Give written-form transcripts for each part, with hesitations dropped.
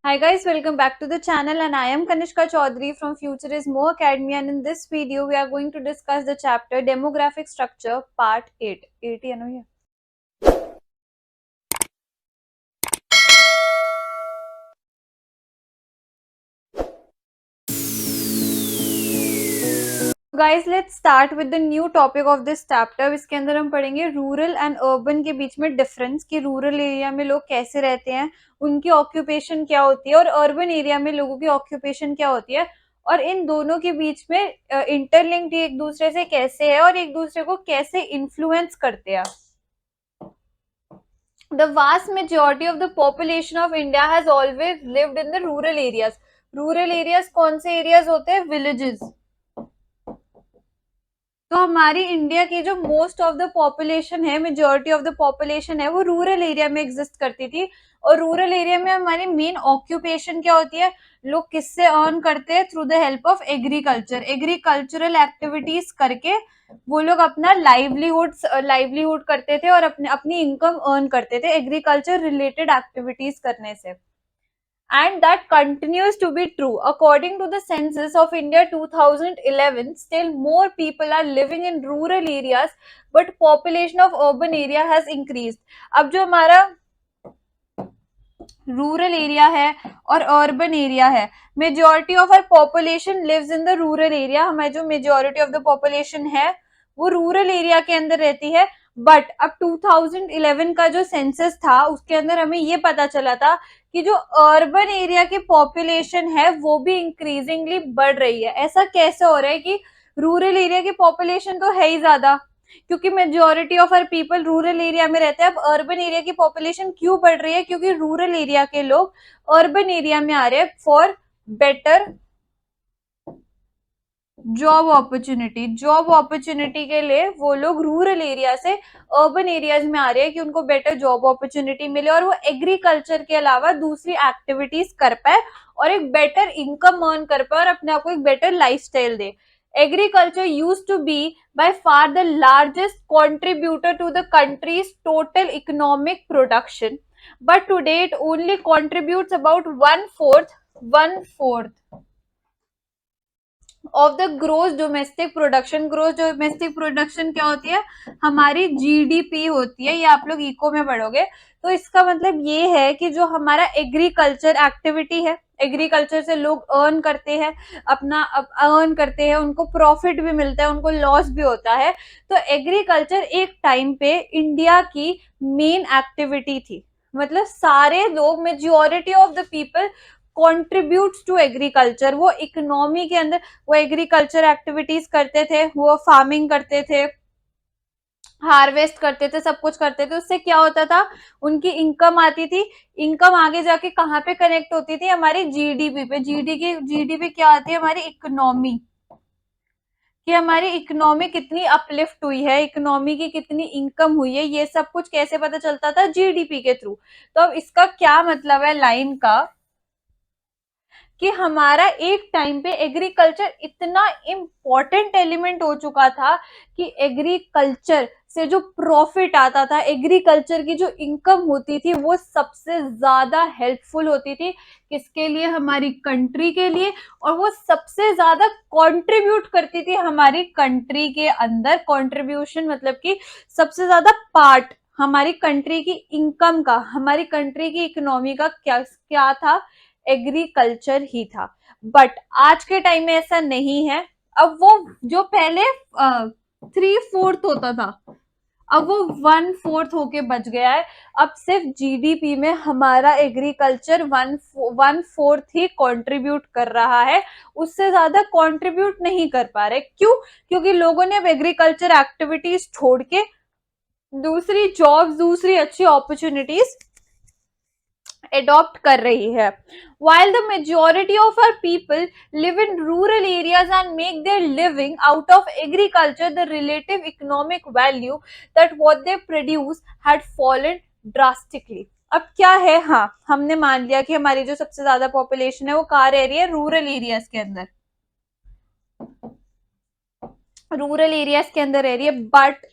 Hi guys, welcome back to the channel and I am Kanishka Chaudhary from Future is More Academy, and in this video we are going to discuss the chapter Demographic Structure Part 8. 8 ही है ना ये? Guys, let's start with the new topic of this chapter. इसके अंदर हम पढ़ेंगे rural and urban के बीच में difference, कि रूरल एरिया में लोग कैसे रहते हैं, उनकी ऑक्यूपेशन क्या होती है, और अर्बन एरिया में लोगों की ऑक्यूपेशन क्या होती है, और इन दोनों के बीच में इंटरलिंक्ड एक दूसरे से कैसे है और एक दूसरे को कैसे इन्फ्लुएंस करते हैं. The vast majority of the population of India has always lived in the rural areas. Rural areas कौन से areas होते हैं? Villages. तो हमारी इंडिया की जो मोस्ट ऑफ द पॉपुलेशन है, मेजोरिटी ऑफ द पॉपुलेशन है, वो रूरल एरिया में एग्जिस्ट करती थी. और रूरल एरिया में हमारी मेन ऑक्यूपेशन क्या होती है? लोग किससे अर्न करते हैं? Through the help of agriculture. Agricultural activities करके वो लोग अपना लाइवलीहुड करते थे और अपनी इनकम अर्न करते थे एग्रीकल्चर रिलेटेड एक्टिविटीज करने से. And that continues to be true. According to the census of India 2011, still more people are living in rural areas, but population of urban area has increased. अब जो हमारा rural area है और urban area है, majority of our population lives in the rural area. हमारी जो majority of the population है वो रूरल एरिया के अंदर रहती है. बट अब 2011 का जो सेंसस था उसके अंदर हमें ये पता चला था कि जो अर्बन एरिया की पॉपुलेशन है वो भी इंक्रीजिंगली बढ़ रही है. ऐसा कैसे हो रहा है कि रूरल एरिया की पॉपुलेशन तो है ही ज्यादा, क्योंकि majority of our people rural area में रहते हैं. अब अर्बन एरिया की पॉपुलेशन क्यों बढ़ रही है? क्योंकि रूरल एरिया के लोग अर्बन एरिया में आ रहे हैं फॉर बेटर जॉब अपॉर्चुनिटी के लिए वो लोग रूरल एरिया से अर्बन एरियाज में आ रहे हैं कि उनको बेटर जॉब अपॉर्चुनिटी मिले और वो एग्रीकल्चर के अलावा दूसरी एक्टिविटीज कर पाए और एक बेटर इनकम अर्न कर पाए और अपने आप को एक better lifestyle they. Agriculture used to be by far the largest contributor to the country's total economic production, but today it only contributes about one fourth of the gross domestic production. Gross domestic production क्या होती है? हमारी GDP होती है. ये आप लोग eco में पढ़ोगे. तो इसका मतलब ये है कि जो हमारा एग्रीकल्चर एक्टिविटी है, एग्रीकल्चर से लोग अर्न करते हैं, अपना अर्न करते हैं, उनको प्रॉफिट भी मिलता है, उनको लॉस भी होता है. तो एग्रीकल्चर एक टाइम पे इंडिया की मेन एक्टिविटी थी. मतलब सारे लोग, majority of the people contribute to agriculture. वो इकोनॉमी के अंदर वो एग्रीकल्चर एक्टिविटीज करते थे, वो फार्मिंग करते थे, हार्वेस्ट करते थे, सब कुछ करते थे. उससे क्या होता था? उनकी इनकम आती थी. इनकम आगे जाके कहाँ पे कनेक्ट होती थी? हमारी जीडीपी पे. जीडीपी क्या आती है? हमारी इकोनॉमी, कि हमारी इकोनॉमी कितनी अपलिफ्ट हुई है, इकोनॉमी की कितनी इनकम हुई है, ये सब कुछ कैसे पता चलता था? जीडीपी के थ्रू. तो अब इसका क्या मतलब है लाइन का? कि हमारा एक टाइम पे एग्रीकल्चर इतना इम्पोर्टेंट एलिमेंट हो चुका था कि एग्रीकल्चर से जो प्रॉफिट आता था, एग्रीकल्चर की जो इनकम होती थी, वो सबसे ज्यादा हेल्पफुल होती थी. किसके लिए? हमारी कंट्री के लिए. और वो सबसे ज्यादा कंट्रीब्यूट करती थी हमारी कंट्री के अंदर. कंट्रीब्यूशन मतलब कि सबसे ज्यादा पार्ट हमारी कंट्री की इनकम का, हमारी कंट्री की इकोनॉमी का क्या क्या था? एग्रीकल्चर ही था. बट आज के टाइम में ऐसा नहीं है. अब वो जो पहले 3/4 होता था, अब वो 1/4 होके बच गया है. अब सिर्फ जीडीपी में हमारा एग्रीकल्चर 1/4 ही कंट्रीब्यूट कर रहा है, उससे ज्यादा कंट्रीब्यूट नहीं कर पा रहे. क्यों? क्योंकि लोगों ने अब एग्रीकल्चर एक्टिविटीज छोड़ के दूसरी जॉब्स, दूसरी अच्छी अपॉर्चुनिटीज adopt कर रही है. While the majority of our people live in rural areas and make their living out of agriculture, the relative economic value that what they produce had fallen drastically. अब क्या है? हाँ, हमने मान लिया कि हमारी जो सबसे ज्यादा पॉपुलेशन है वो कहाँ रह रही है? रूरल एरियाज के अंदर. रूरल एरियाज के अंदर रह रही है. बट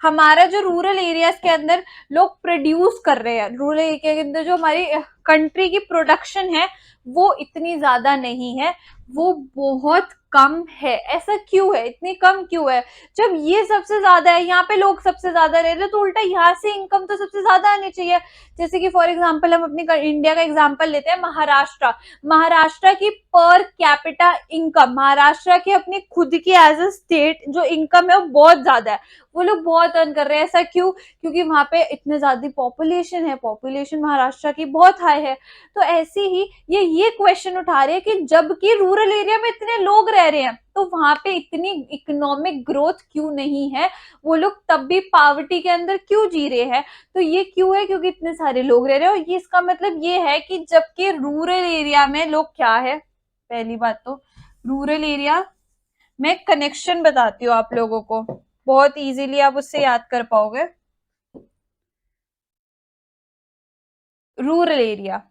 हमारा जो रूरल एरियाज के अंदर लोग प्रोड्यूस कर रहे हैं, रूरल एरिया के अंदर जो हमारी कंट्री की प्रोडक्शन है वो इतनी ज्यादा नहीं है, वो बहुत कम है। ऐसा क्यों है, इतनी कम क्यों है? जब ये सबसे ज्यादा है, यहाँ पे लोग सबसे ज्यादा रह रहे हैं, तो उल्टा यहाँ से इनकम तो सबसे ज्यादा आनी चाहिए। जैसे कि फॉर एग्जांपल हम अपनी इंडिया का एग्जांपल लेते हैं, महाराष्ट्र। महाराष्ट्र की पर कैपिटा इनकम, महाराष्ट्र की अपनी खुद की एज अ स्टेट जो इनकम है वो बहुत ज्यादा है, वो लोग बहुत अर्न कर रहे हैं। ऐसा क्यों? क्योंकि वहां पे इतने ज्यादा पॉपुलेशन है, पॉपुलेशन महाराष्ट्र की बहुत हाई है। तो ऐसे ही ये क्वेश्चन उठा रहे हैं कि जबकि रूरल एरिया में इतने लोग रह रहे हैं तो वहां पे इतनी इकोनॉमिक ग्रोथ क्यों नहीं है, वो लोग तब भी पावर्टी के अंदर क्यों जी रहे हैं? तो ये क्यों है? क्योंकि इतने सारे लोग रह रहे हैं। और ये इसका मतलब ये है कि जबकि रूरल एरिया में लोग क्या है, पहली बात तो रूरल एरिया में कनेक्शन बताती हूँ आप लोगों को, बहुत इजीली आप उससे याद कर पाओगे। रूरल एरिया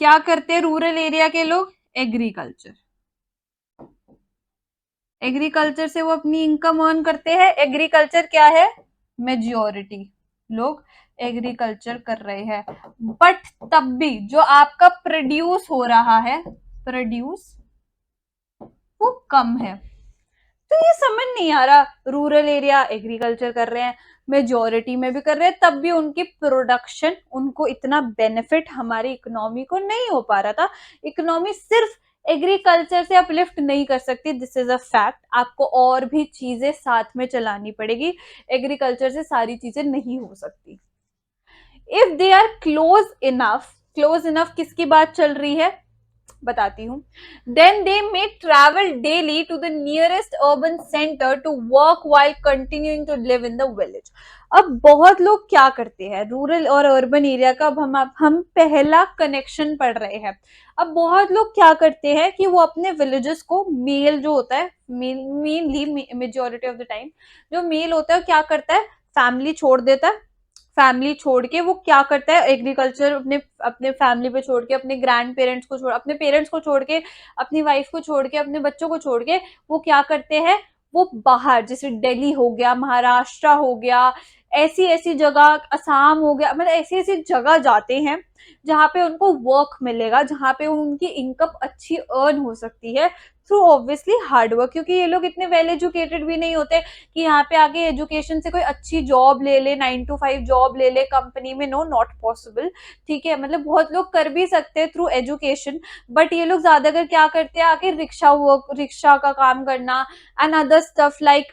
क्या करते हैं? रूरल एरिया के लोग एग्रीकल्चर, एग्रीकल्चर से वो अपनी इनकम अर्न करते हैं। एग्रीकल्चर क्या है? मेजॉरिटी लोग एग्रीकल्चर कर रहे हैं, बट तब भी जो आपका प्रोड्यूस हो रहा है, प्रोड्यूस वो कम है। तो ये समझ नहीं आ रहा, रूरल एरिया एग्रीकल्चर कर रहे हैं, मेजोरिटी में भी कर रहे हैं, तब भी उनकी प्रोडक्शन, उनको इतना बेनिफिट हमारी इकोनॉमी को नहीं हो पा रहा था। इकोनॉमी सिर्फ एग्रीकल्चर से अपलिफ्ट नहीं कर सकती, दिस इज अ फैक्ट। आपको और भी चीजें साथ में चलानी पड़ेगी, एग्रीकल्चर से सारी चीजें नहीं हो सकती। If they are close enough किसकी बात चल रही है बताती हूँ। Then they may travel daily to the nearest urban centre to work while continuing to live in the village. अब बहुत लोग क्या करते हैं, रूरल और अर्बन एरिया का अब हम पहला कनेक्शन पढ़ रहे हैं। अब बहुत लोग क्या करते हैं कि वो अपने विलेजेस को, मेल जो होता है, mainly majority of the time जो मेल होता है क्या करता है, फैमिली छोड़ देता है। फैमिली छोड़ के वो क्या करता है, एग्रीकल्चर अपने अपने फैमिली पे छोड़ के, अपने ग्रैंड पेरेंट्स को छोड़, अपने पेरेंट्स को छोड़ के, अपनी वाइफ को छोड़ के, अपने बच्चों को छोड़ के वो क्या करते हैं, वो बाहर, जैसे दिल्ली हो गया, महाराष्ट्र हो गया, ऐसी ऐसी जगह, असम हो गया, मतलब ऐसी ऐसी जगह जाते हैं जहाँ पे उनको वर्क मिलेगा, जहाँ पे उनकी इनकम अच्छी अर्न हो सकती है थ्रू ऑब्वियसली हार्ड वर्क। क्योंकि ये लोग इतने वेल एजुकेटेड भी नहीं होते कि यहाँ पे आगे एजुकेशन से कोई अच्छी जॉब ले ले, 9 to 5 जॉब ले ले कंपनी में, नो, नॉट पॉसिबल। ठीक है, मतलब बहुत लोग कर भी सकते हैं थ्रू एजुकेशन, बट ये लोग ज्यादातर क्या करते हैं, आके रिक्शा का काम करना and other stuff like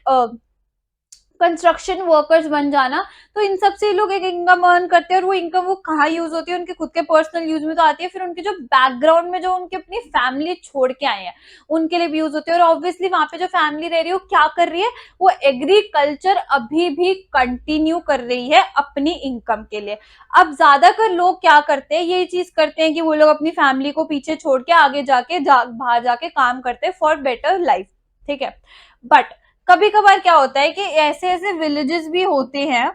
construction workers बन जाना। तो इन सब से लोग एक इनकम अर्न करते हैं, और वो इनकम वो कहाँ यूज होती है, उनके खुद के पर्सनल यूज में तो आती है, फिर उनके जो बैकग्राउंड में जो उनकी अपनी फैमिली छोड़ के आए हैं उनके लिए भी यूज होती है। और ऑब्वियसली वहां पे जो फैमिली रह रही है वो क्या कर रही है, वो एग्रीकल्चर अभी भी कंटिन्यू कर रही है अपनी इनकम के लिए। अब ज्यादातर लोग क्या करते हैं, यही चीज करते हैं कि वो लोग अपनी फैमिली को पीछे छोड़ के आगे जाके बाहर जाके काम करते हैं फॉर बेटर लाइफ। ठीक है, बट कभी कभार क्या होता है कि ऐसे ऐसे विलेजेस भी होते हैं,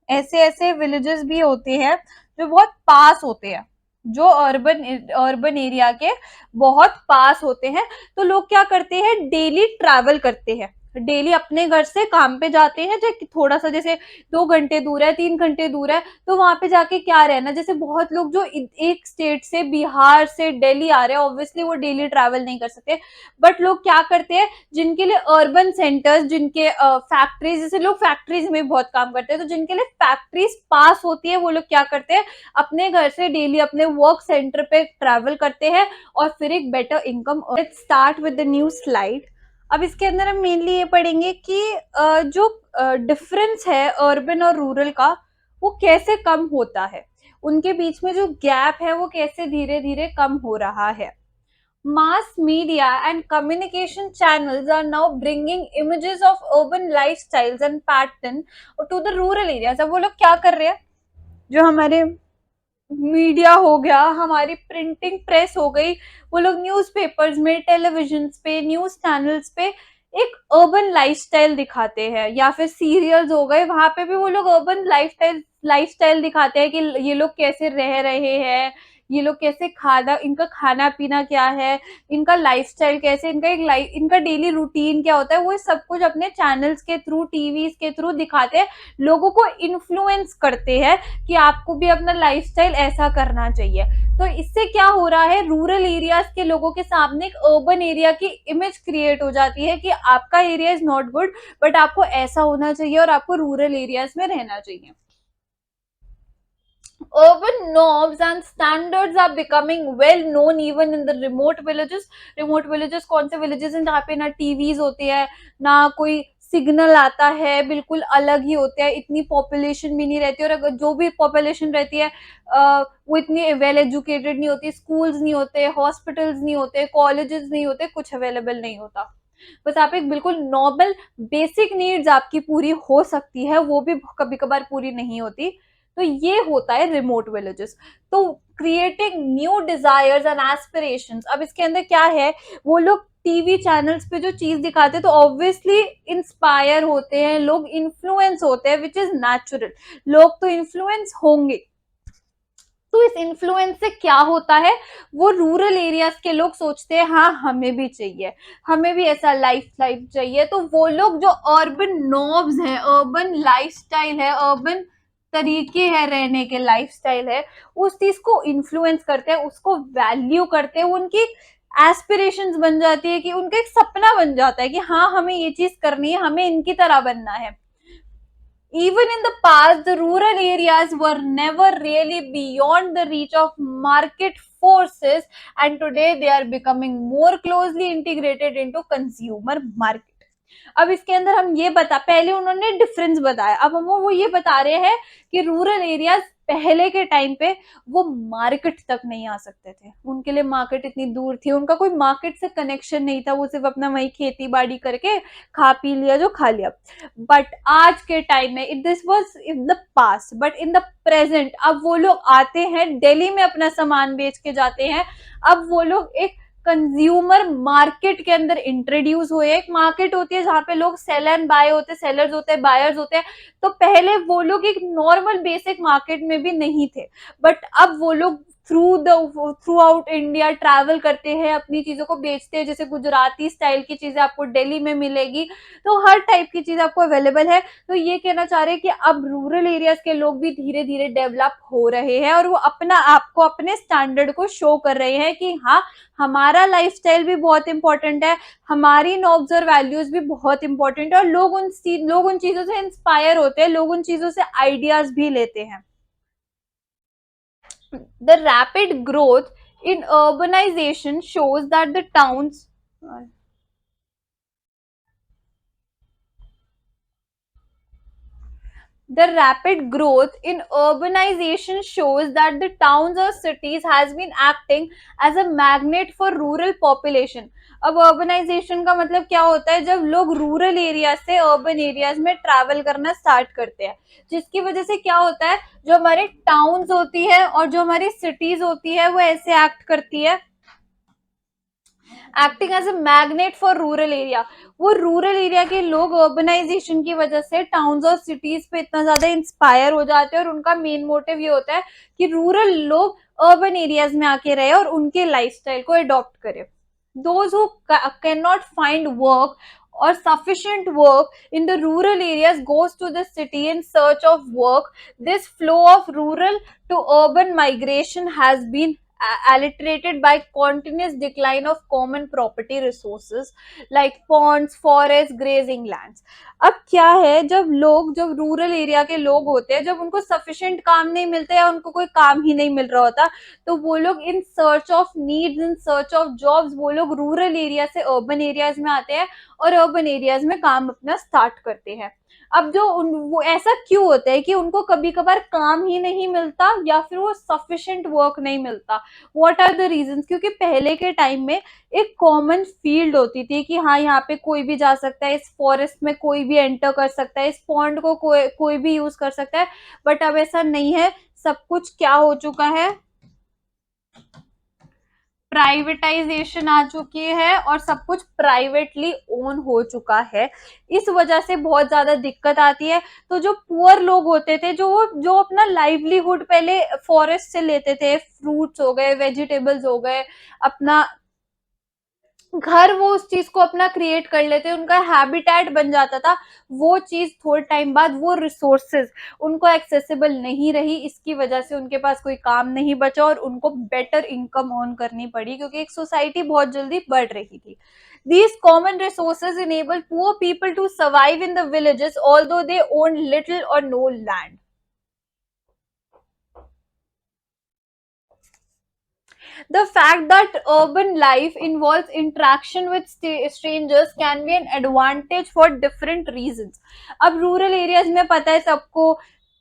ऐसे ऐसे विलेजेस भी होते हैं जो बहुत पास होते हैं, जो अर्बन एरिया के बहुत पास होते हैं। तो लोग क्या करते हैं, डेली ट्रैवल करते हैं, डेली अपने घर से काम पे जाते हैं, जो थोड़ा सा जैसे 2 घंटे दूर है, 3 घंटे दूर है, तो वहां पे जाके क्या रहना। जैसे बहुत लोग जो एक स्टेट से, बिहार से दिल्ली आ रहे हैं, ऑब्वियसली वो डेली ट्रैवल नहीं कर सकते, बट लोग क्या करते हैं, जिनके लिए अर्बन सेंटर्स, जिनके फैक्ट्रीज, जैसे लोग फैक्ट्रीज में बहुत काम करते हैं, तो जिनके लिए फैक्ट्रीज पास होती है, वो लोग क्या करते हैं, अपने घर से डेली अपने वर्क सेंटर पे ट्रैवल करते हैं और फिर एक better income. Let's start with the new slide. अब इसके अंदर हम मेनली ये पढ़ेंगे कि जो डिफरेंस है अर्बन और रूरल का, वो कैसे कम होता है, उनके बीच में जो गैप है वो कैसे धीरे धीरे कम हो रहा है। Mass media and communication channels are now bringing images of urban lifestyles and pattern to the rural areas। अब वो लोग क्या कर रहे हैं, जो हमारे मीडिया हो गया, हमारी प्रिंटिंग प्रेस हो गई, वो लोग न्यूज़पेपर्स में, टेलीविजन पे, न्यूज चैनल्स पे एक अर्बन लाइफस्टाइल दिखाते हैं, या फिर सीरियल्स हो गए, वहां पे भी वो लोग अर्बन लाइफस्टाइल दिखाते हैं कि ये लोग कैसे रह रहे हैं, ये लोग कैसे खाना, इनका खाना पीना क्या है, इनका लाइफस्टाइल कैसे, इनका डेली रूटीन क्या होता है, वो सब कुछ अपने चैनल्स के थ्रू, टीवी के थ्रू दिखाते हैं, लोगों को इन्फ्लुएंस करते हैं कि आपको भी अपना लाइफस्टाइल ऐसा करना चाहिए। तो इससे क्या हो रहा है, रूरल एरियाज के लोगों के सामने एक अर्बन एरिया की इमेज क्रिएट हो जाती है कि आपका area is not good, but आपको ऐसा होना चाहिए और आपको रूरल एरियाज में रहना चाहिए। Urban norms and standards are becoming well known even in the remote villages. remote villages कौन से villages हैं जहाँ पे ना टीवीज होती है, ना कोई सिग्नल आता है, बिल्कुल अलग ही होते हैं, इतनी पॉपुलेशन भी नहीं रहती, और अगर जो भी पॉपुलेशन रहती है वो इतनी वेल एजुकेटेड नहीं होती, स्कूल्स नहीं होते, हॉस्पिटल्स नहीं होते, कॉलेजेस नहीं होते, कुछ अवेलेबल नहीं होता। बस आप एक बिल्कुल नॉर्मल बेसिक नीड्स आपकी पूरी हो सकती है, वो भी कभी कभार पूरी नहीं होती। तो ये होता है रिमोट विलेजेस। तो creating new desires and aspirations, अब इसके अंदर क्या है, वो लोग टीवी चैनल्स पे जो चीज दिखाते हैं तो ऑब्वियसली इंस्पायर होते हैं, लोग इन्फ्लुएंस होते हैं, विच इज नेचुरल, लोग तो इन्फ्लुएंस होंगे। तो इस इन्फ्लुएंस से क्या होता है, वो रूरल एरियाज के लोग सोचते हैं हाँ हमें भी चाहिए, हमें भी ऐसा लाइफ चाहिए, तो वो लोग जो अर्बन नॉर्म्स है, अर्बन लाइफस्टाइल है, अर्बन तरीके है रहने के, लाइफस्टाइल है, उस चीज को इन्फ्लुएंस करते हैं, उसको वैल्यू करते हैं, उनकी एस्पिरेशंस बन जाती है, कि उनका एक सपना बन जाता है कि हाँ हमें ये चीज करनी है, हमें इनकी तरह बनना है। Even in the past, the rural areas were never really beyond the reach of market forces, and today they are becoming more closely integrated into consumer market. अब इसके अंदर हम ये पहले उन्होंने डिफरेंस बताया, अब हम वो ये बता रहे हैं कि रूरल एरियाज पहले के टाइम पे वो मार्केट तक नहीं आ सकते थे, उनके लिए मार्केट इतनी दूर थी, उनका कोई मार्केट से कनेक्शन नहीं था, वो सिर्फ अपना वही खेती बाड़ी करके खा पी लिया जो खा लिया। बट आज के टाइम में, this was in the past, but in the present अब वो लोग आते हैं, दिल्ली में अपना सामान बेच के जाते हैं, अब वो लोग एक कंज्यूमर मार्केट के अंदर इंट्रोड्यूस हुए। एक मार्केट होती है जहां पे लोग सेल एंड बाय होते हैं, सेलर्स होते हैं, बायर्स होते हैं। तो पहले वो लोग एक नॉर्मल बेसिक मार्केट में भी नहीं थे, बट अब वो लोग थ्रू आउट इंडिया ट्रैवल करते हैं, अपनी चीजों को बेचते हैं, जैसे गुजराती स्टाइल की चीजें आपको दिल्ली में मिलेगी, तो हर टाइप की चीज आपको अवेलेबल है। तो ये कहना चाह रहे हैं कि अब रूरल एरियाज के लोग भी धीरे धीरे डेवलप हो रहे हैं, और वो अपना आपको अपने स्टैंडर्ड को शो कर रहे हैं कि हाँ हमारा लाइफस्टाइल भी बहुत इंपॉर्टेंट है, हमारी नॉर्म्स और वैल्यूज भी बहुत इंपॉर्टेंट है, और लोग उन चीजों से इंस्पायर होते हैं, लोग उन चीजों से आइडियाज भी लेते हैं। The rapid growth in urbanization shows that the towns The rapid growth in urbanization shows that the towns or cities has been acting as a magnet for rural population. अब urbanization का मतलब क्या होता है, जब लोग रूरल एरिया से urban areas में ट्रैवल करना स्टार्ट करते हैं, जिसकी वजह से क्या होता है, जो हमारे टाउन्स होती है और जो हमारी सिटीज होती है वो ऐसे एक्ट करती है, acting as a magnet for rural area. वो रूरल एरिया के लोग अर्बनाइजेशन की वजह से टाउन्स और सिटीज पे इतना ज्यादा इंस्पायर हो जाते हैं, और उनका मेन मोटिव ये होता है कि रूरल लोग अर्बन एरियाज में आके रहे और उनके लाइफस्टाइल को अडॉप्ट करे। Those who cannot find work or sufficient work in the rural areas goes to the city in search of work. This flow of rural to urban migration has been alliterated by continuous decline of common property resources like ponds, forests, grazing lands. अब क्या है, जब rural area के लोग होते हैं, जब उनको सफिशिएंट काम नहीं मिलता या उनको कोई काम ही नहीं मिल रहा होता, तो वो लोग in search of needs, in search of jobs, वो लोग रूरल एरिया से अर्बन एरियाज में आते हैं और अर्बन एरियाज में काम अपना स्टार्ट करते हैं। अब वो ऐसा क्यों होता है कि उनको कभी कभार काम ही नहीं मिलता या फिर वो सफिशिएंट वर्क नहीं मिलता? What are the reasons? क्योंकि पहले के टाइम में एक कॉमन फील्ड होती थी कि हाँ यहाँ पे कोई भी जा सकता है, इस फॉरेस्ट में कोई भी एंटर कर सकता है, इस पॉन्ड को कोई भी यूज कर सकता है, बट अब ऐसा नहीं है। सब कुछ क्या हो चुका है, प्राइवेटाइजेशन आ चुकी है और सब कुछ प्राइवेटली ओन हो चुका है। इस वजह से बहुत ज्यादा दिक्कत आती है। तो जो पुअर लोग होते थे, जो अपना लाइवलीहुड पहले फॉरेस्ट से लेते थे, फ्रूट्स हो गए, वेजिटेबल्स हो गए, अपना घर वो उस चीज को अपना क्रिएट कर लेते, उनका हैबिटेट बन जाता था। वो चीज थोड़े टाइम बाद, वो रिसोर्सेज उनको एक्सेसिबल नहीं रही, इसकी वजह से उनके पास कोई काम नहीं बचा और उनको बेटर इनकम अर्न करनी पड़ी, क्योंकि एक सोसाइटी बहुत जल्दी बढ़ रही थी। These common resources enable poor people to survive in the villages although they owned little or no land. The fact that urban life involves interaction with strangers can be an advantage for different reasons. अब rural areas में पता है सबको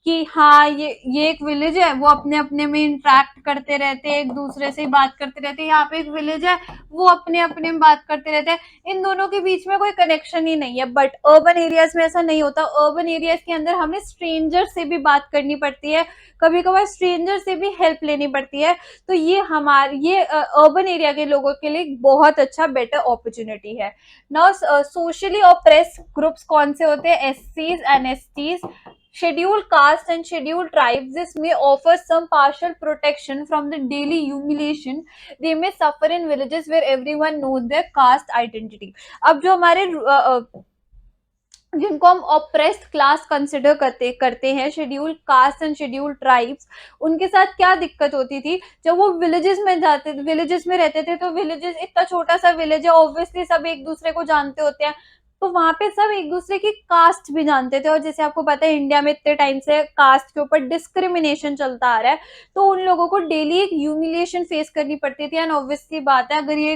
कि हाँ ये एक village है, वो अपने अपने में इंटरेक्ट करते रहते हैं, एक दूसरे से बात करते रहते हैं। यहाँ पे एक विलेज है, वो अपने अपने में बात करते रहते हैं, इन दोनों के बीच में कोई कनेक्शन ही नहीं है। बट अर्बन एरियाज में ऐसा नहीं होता। अर्बन एरियाज के अंदर हमें स्ट्रेंजर से भी बात करनी पड़ती है, कभी कभार स्ट्रेंजर से भी हेल्प लेनी पड़ती है। तो ये अर्बन एरिया के लोगों के लिए बहुत अच्छा बेटर अपॉर्चुनिटी है। नाउ सोशली ऑप्रेस ग्रुप्स कौन से होते हैं? एससीज and STs, scheduled caste and scheduled tribes. This may offer some partial protection from the daily humiliation they may suffer in villages where everyone knows their caste identity. अब जो हमारे जिनको हम ऑप्रेस्ड क्लास कंसिडर करते हैं, scheduled caste and scheduled tribes, उनके साथ क्या दिक्कत होती थी? जब वो विलेजेस में विलेजेस में रहते थे, तो विलेजेस इतना छोटा सा विलेज है, ऑब्वियसली सब एक दूसरे को जानते होते हैं, तो वहां पे सब एक दूसरे की कास्ट भी जानते थे। और जैसे आपको पता है, इंडिया में इतने टाइम से कास्ट के ऊपर डिस्क्रिमिनेशन चलता आ रहा है, तो उन लोगों को डेली एक ह्यूमिलिएशन फेस करनी पड़ती थी। एंड ऑब्वियसली बात है, अगर ये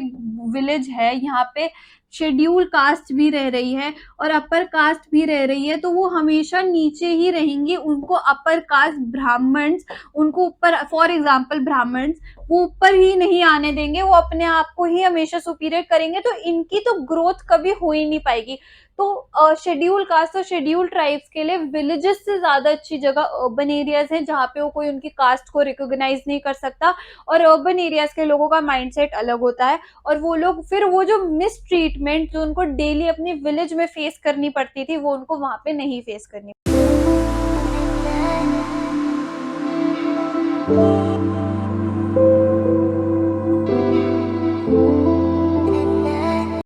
विलेज है, यहाँ पे शेड्यूल कास्ट भी रह रही है और अपर कास्ट भी रह रही है, तो वो हमेशा नीचे ही रहेंगी। उनको अपर कास्ट ब्राह्मण्स, उनको ऊपर, फॉर एग्जाम्पल ब्राह्मण्स, वो ऊपर ही नहीं आने देंगे, वो अपने आप को ही हमेशा सुपीरियर करेंगे, तो इनकी तो ग्रोथ कभी हो ही नहीं पाएगी। तो शेड्यूल कास्ट और शेड्यूल ट्राइब्स के लिए विलेजेस से ज्यादा अच्छी जगह अर्बन एरियाज हैं, जहाँ पे वो कोई उनकी कास्ट को रिकॉग्नाइज नहीं कर सकता। और अर्बन एरियाज के लोगों का माइंडसेट अलग होता है, और वो लोग फिर वो जो मिस ट्रीटमेंट जो उनको डेली अपनी विलेज में फेस करनी पड़ती थी, वो उनको वहां पे नहीं फेस करनी।